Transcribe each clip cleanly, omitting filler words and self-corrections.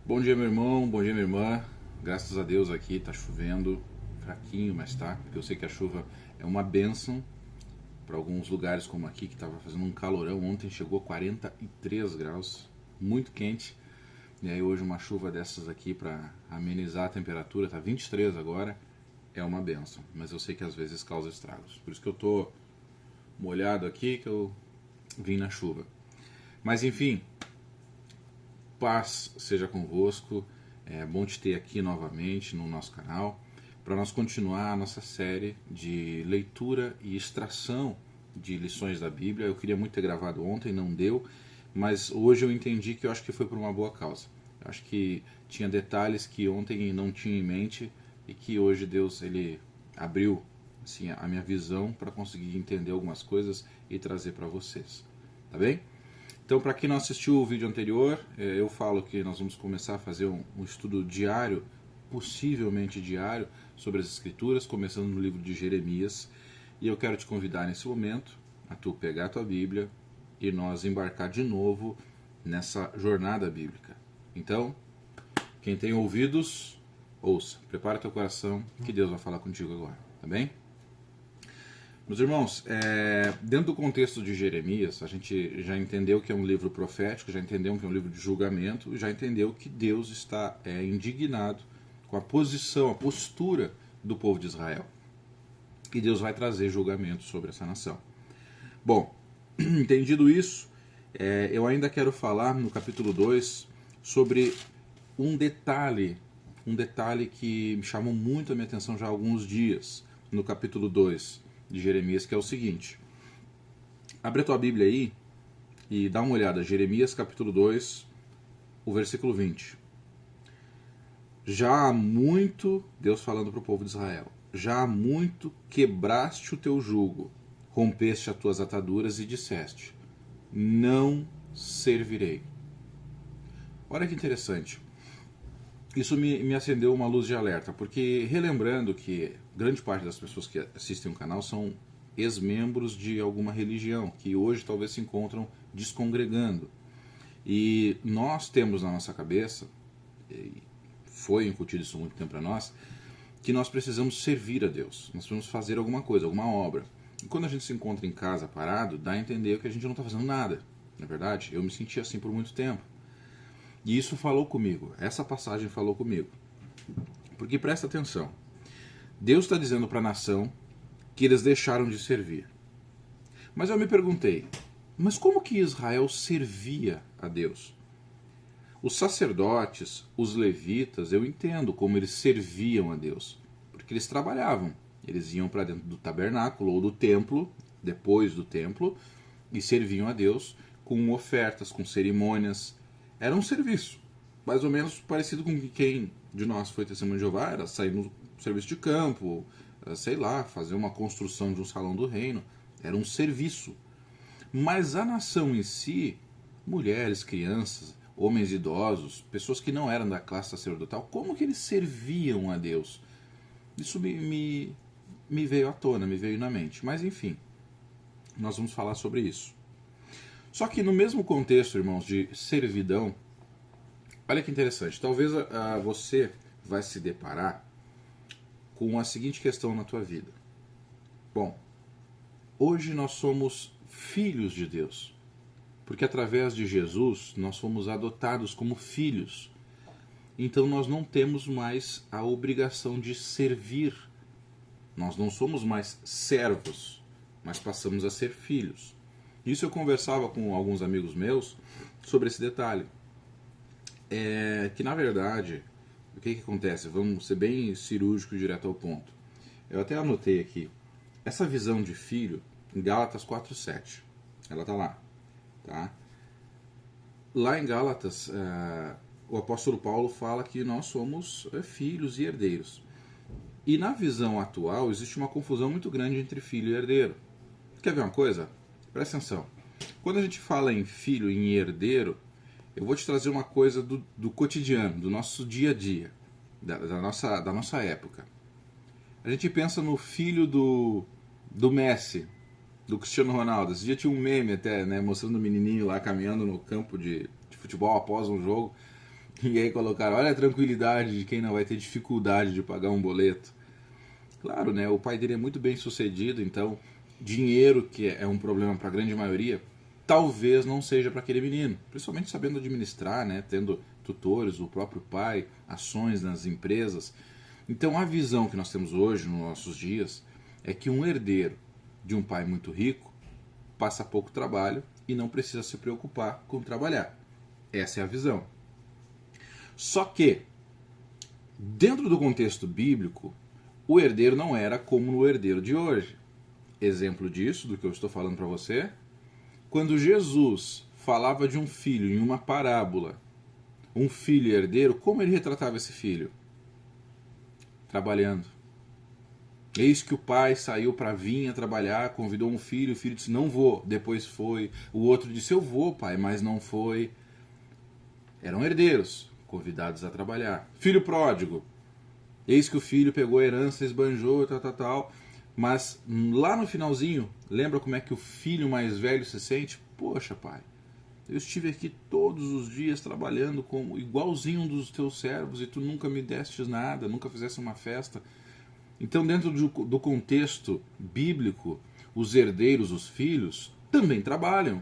Bom dia, meu irmão, bom dia, minha irmã. Graças a Deus aqui tá chovendo, fraquinho, mas tá, porque eu sei que a chuva é uma bênção para alguns lugares como aqui, que estava fazendo um calorão. Ontem chegou a 43 graus, muito quente. E aí hoje uma chuva dessas aqui para amenizar a temperatura, tá 23 agora, é uma bênção. Mas eu sei que às vezes causa estragos. Por isso que eu tô molhado aqui, que eu vim na chuva. Mas enfim, paz seja convosco. É bom te ter aqui novamente no nosso canal para nós continuar a nossa série de leitura e extração de lições da Bíblia. Eu queria muito ter gravado ontem, não deu, mas hoje eu entendi que eu acho que foi por uma boa causa. Eu acho que tinha detalhes que ontem não tinha em mente e que hoje Deus ele abriu assim, a minha visão para conseguir entender algumas coisas e trazer para vocês. Tá bem? Então, para quem não assistiu o vídeo anterior, eu falo que nós vamos começar a fazer um estudo diário, possivelmente diário, sobre as Escrituras, começando no livro de Jeremias. E eu quero te convidar nesse momento a tu pegar a tua Bíblia e nós embarcar de novo nessa jornada bíblica. Então, quem tem ouvidos, ouça. Prepara teu coração que Deus vai falar contigo agora, tá bem? Meus irmãos, dentro do contexto de Jeremias, a gente já entendeu que é um livro profético, já entendeu que é um livro de julgamento, e já entendeu que Deus está indignado com a posição, a postura do povo de Israel. E Deus vai trazer julgamento sobre essa nação. Bom, entendido isso, eu ainda quero falar no capítulo 2 sobre um detalhe que me chamou muito a minha atenção já há alguns dias, no capítulo 2 de Jeremias, que é o seguinte. Abre a tua Bíblia aí e dá uma olhada. Jeremias capítulo 2, o versículo 20. Já há muito, Deus falando para o povo de Israel, já há muito quebraste o teu jugo, rompeste as tuas ataduras e disseste, não servirei. Olha que interessante. Isso me acendeu uma luz de alerta, porque relembrando que grande parte das pessoas que assistem o canal são ex-membros de alguma religião, que hoje talvez se encontram descongregando. E nós temos na nossa cabeça, foi incutido isso há muito tempo para nós, que nós precisamos servir a Deus, nós precisamos fazer alguma coisa, alguma obra. E quando a gente se encontra em casa parado, dá a entender que a gente não está fazendo nada. Não é verdade? Eu me senti assim por muito tempo. E isso falou comigo, essa passagem falou comigo. Porque presta atenção, Deus está dizendo para a nação que eles deixaram de servir. Mas eu me perguntei, mas como que Israel servia a Deus? Os sacerdotes, os levitas, eu entendo como eles serviam a Deus. Porque eles trabalhavam, eles iam para dentro do tabernáculo ou do templo, depois do templo, e serviam a Deus com ofertas, com cerimônias. Era um serviço, mais ou menos parecido com quem de nós foi testemunho de Jeová, era sair no serviço de campo, sei lá, fazer uma construção de um salão do reino, era um serviço. Mas a nação em si, mulheres, crianças, homens idosos, pessoas que não eram da classe sacerdotal, como que eles serviam a Deus? Isso me veio à tona, me veio na mente. Mas enfim, nós vamos falar sobre isso. Só que no mesmo contexto, irmãos, de servidão, olha que interessante, talvez você vai se deparar com a seguinte questão na tua vida. Bom, hoje nós somos filhos de Deus, porque através de Jesus nós fomos adotados como filhos. Então nós não temos mais a obrigação de servir. Nós não somos mais servos, mas passamos a ser filhos. Isso eu conversava com alguns amigos meus sobre esse detalhe. Que na verdade, o que acontece? Vamos ser bem cirúrgico e direto ao ponto. Eu até anotei aqui. Essa visão de filho, em Gálatas 4:7. Ela está lá. Tá? Lá em Gálatas, o apóstolo Paulo fala que nós somos filhos e herdeiros. E na visão atual existe uma confusão muito grande entre filho e herdeiro. Quer ver uma coisa? Presta atenção. Quando a gente fala em filho e em herdeiro, eu vou te trazer uma coisa do cotidiano, do nosso dia a dia, da nossa época. A gente pensa no filho do Messi, do Cristiano Ronaldo. Esse dia tinha um meme até, né, mostrando o menininho lá caminhando no campo de futebol após um jogo. E aí colocaram, olha a tranquilidade de quem não vai ter dificuldade de pagar um boleto. Claro, né? O pai dele é muito bem sucedido, então dinheiro, que é um problema para a grande maioria, talvez não seja para aquele menino. Principalmente sabendo administrar, né? Tendo tutores, o próprio pai, ações nas empresas. Então a visão que nós temos hoje, nos nossos dias, é que um herdeiro de um pai muito rico passa pouco trabalho e não precisa se preocupar com trabalhar. Essa é a visão. Só que, dentro do contexto bíblico, o herdeiro não era como o herdeiro de hoje. Exemplo disso, do que eu estou falando para você, quando Jesus falava de um filho em uma parábola, um filho herdeiro, como ele retratava esse filho? Trabalhando. Eis que o pai saiu para vir trabalhar, convidou um filho, o filho disse, não vou, depois foi. O outro disse, eu vou, pai, mas não foi. Eram herdeiros, convidados a trabalhar. Filho pródigo. Eis que o filho pegou a herança, esbanjou, tal. Mas lá no finalzinho, lembra como é que o filho mais velho se sente? Poxa, pai, eu estive aqui todos os dias trabalhando como igualzinho um dos teus servos e tu nunca me destes nada, nunca fizesse uma festa. Então, dentro do contexto bíblico, os herdeiros, os filhos, também trabalham.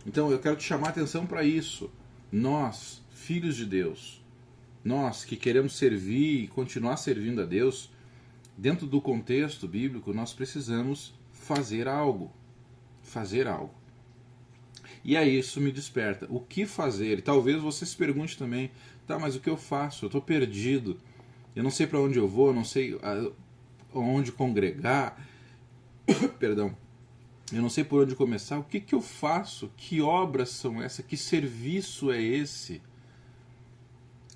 Então, eu quero te chamar a atenção para isso. Nós, filhos de Deus, nós que queremos servir e continuar servindo a Deus, dentro do contexto bíblico, nós precisamos fazer algo. Fazer algo. E aí isso me desperta. O que fazer? E talvez você se pergunte também, tá, mas o que eu faço? Eu estou perdido. Eu não sei para onde eu vou, eu não sei onde congregar. Perdão. Eu não sei por onde começar. O que eu faço? Que obras são essas? Que serviço é esse?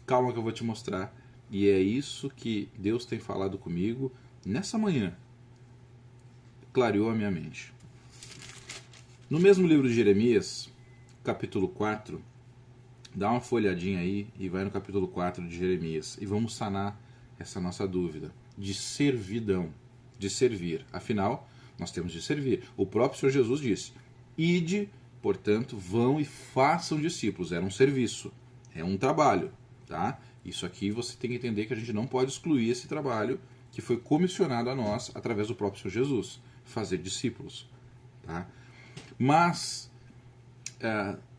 Calma que eu vou te mostrar. E é isso que Deus tem falado comigo nessa manhã. Clareou a minha mente. No mesmo livro de Jeremias, capítulo 4, dá uma folhadinha aí e vai no capítulo 4 de Jeremias. E vamos sanar essa nossa dúvida de servidão, de servir. Afinal, nós temos de servir. O próprio Senhor Jesus disse, ide, portanto, vão e façam discípulos. Era um serviço, é um trabalho. Tá? Isso aqui você tem que entender que a gente não pode excluir esse trabalho que foi comissionado a nós através do próprio Senhor Jesus, fazer discípulos. Tá? Mas,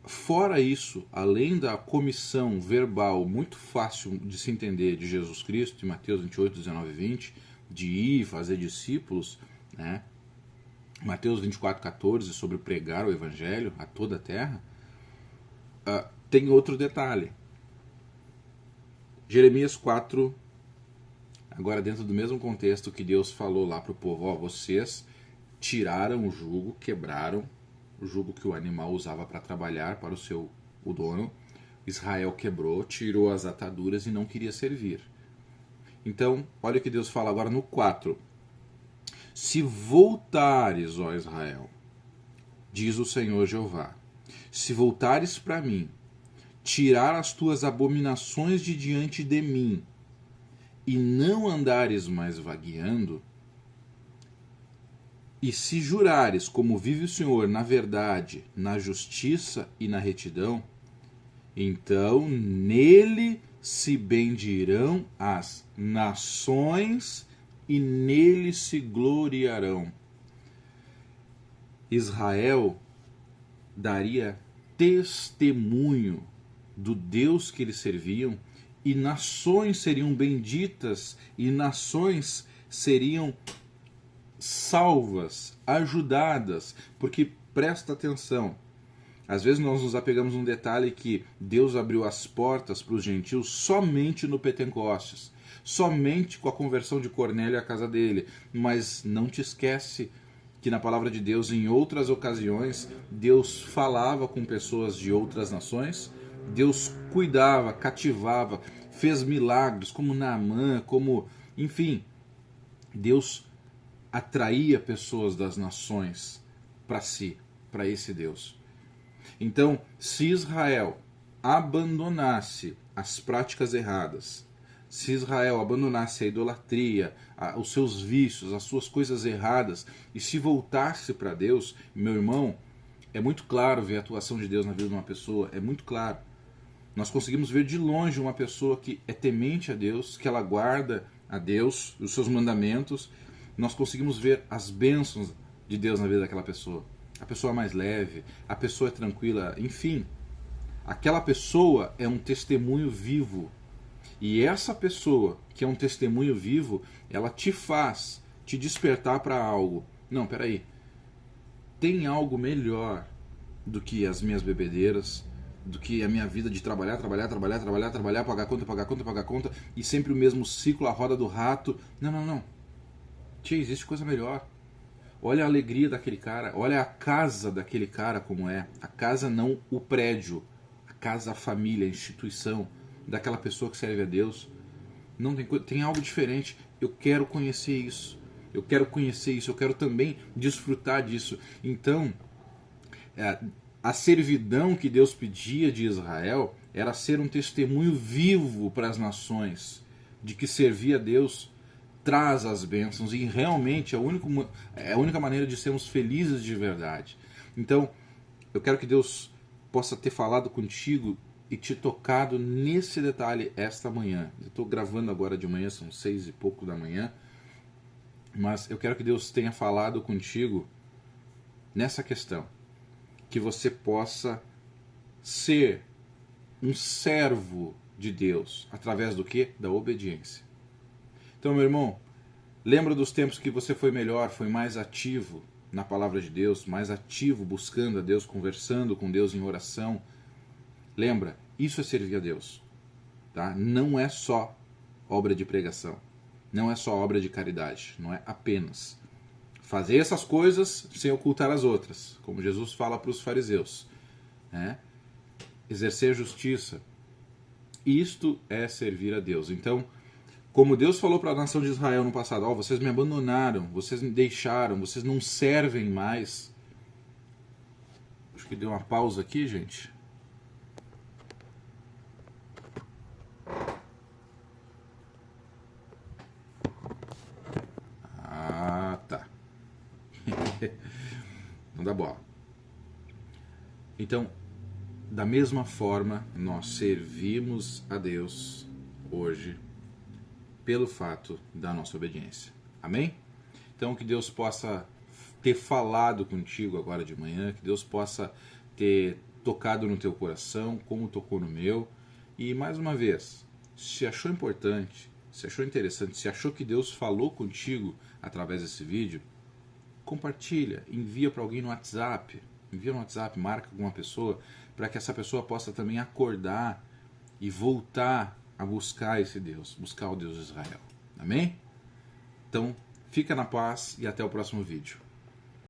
fora isso, além da comissão verbal muito fácil de se entender de Jesus Cristo, em Mateus 28, 19 e 20, de ir e fazer discípulos, né? Mateus 24, 14, sobre pregar o Evangelho a toda a terra, tem outro detalhe. Jeremias 4, agora dentro do mesmo contexto que Deus falou lá para o povo, vocês tiraram o jugo, quebraram o jugo que o animal usava para trabalhar para o dono. Israel quebrou, tirou as ataduras e não queria servir. Então, olha o que Deus fala agora no 4. Se voltares, ó Israel, diz o Senhor Jeová, se voltares para mim, tirar as tuas abominações de diante de mim, e não andares mais vagueando, e se jurares, como vive o Senhor, na verdade, na justiça e na retidão, então nele se bendirão as nações e nele se gloriarão. Israel daria testemunho do Deus que eles serviam, e nações seriam benditas, e nações seriam salvas, ajudadas, porque presta atenção, às vezes nós nos apegamos num detalhe que Deus abriu as portas para os gentios somente no Pentecostes, somente com a conversão de Cornélio à casa dele, mas não te esquece que na palavra de Deus, em outras ocasiões, Deus falava com pessoas de outras nações, Deus cuidava, cativava, fez milagres, como Naamã, como, enfim, Deus atraía pessoas das nações para si, para esse Deus. Então, se Israel abandonasse as práticas erradas, se Israel abandonasse a idolatria, os seus vícios, as suas coisas erradas, e se voltasse para Deus, meu irmão, é muito claro ver a atuação de Deus na vida de uma pessoa, é muito claro. Nós conseguimos ver de longe uma pessoa que é temente a Deus, que ela guarda a Deus, os seus mandamentos. Nós conseguimos ver as bênçãos de Deus na vida daquela pessoa. A pessoa é mais leve, a pessoa é tranquila, enfim. Aquela pessoa é um testemunho vivo. E essa pessoa que é um testemunho vivo, ela te faz te despertar para algo. Não, peraí. Tem algo melhor do que as minhas bebedeiras, do que a minha vida de trabalhar, pagar conta, e sempre o mesmo ciclo, a roda do rato. Não. Tia, existe coisa melhor. Olha a alegria daquele cara, olha a casa daquele cara como é. A casa não o prédio, a casa, a família, a instituição daquela pessoa que serve a Deus. Não tem algo diferente. Eu quero conhecer isso. Eu quero também desfrutar disso. Então, a servidão que Deus pedia de Israel era ser um testemunho vivo para as nações de que servir a Deus traz as bênçãos e realmente é a única maneira de sermos felizes de verdade. Então, eu quero que Deus possa ter falado contigo e te tocado nesse detalhe esta manhã. Eu estou gravando agora de manhã, são 6 e pouco da manhã, mas eu quero que Deus tenha falado contigo nessa questão, que você possa ser um servo de Deus, através do quê? Da obediência. Então, meu irmão, lembra dos tempos que você foi melhor, foi mais ativo na palavra de Deus, mais ativo buscando a Deus, conversando com Deus em oração. Lembra, isso é servir a Deus. Tá? Não é só obra de pregação, não é só obra de caridade, não é apenas fazer essas coisas sem ocultar as outras, como Jesus fala para os fariseus. Né? Exercer justiça. Isto é servir a Deus. Então, como Deus falou para a nação de Israel no passado, vocês me abandonaram, vocês me deixaram, vocês não servem mais. Acho que deu uma pausa aqui, gente. Ah, tá. Não dá bola. Então, da mesma forma, nós servimos a Deus hoje pelo fato da nossa obediência. Amém? Então, que Deus possa ter falado contigo agora de manhã, que Deus possa ter tocado no teu coração, como tocou no meu. E, mais uma vez, se achou importante, se achou interessante, se achou que Deus falou contigo através desse vídeo, compartilha, envia para alguém no WhatsApp, marca alguma pessoa, para que essa pessoa possa também acordar e voltar a buscar esse Deus, buscar o Deus de Israel. Amém? Então, fica na paz e até o próximo vídeo.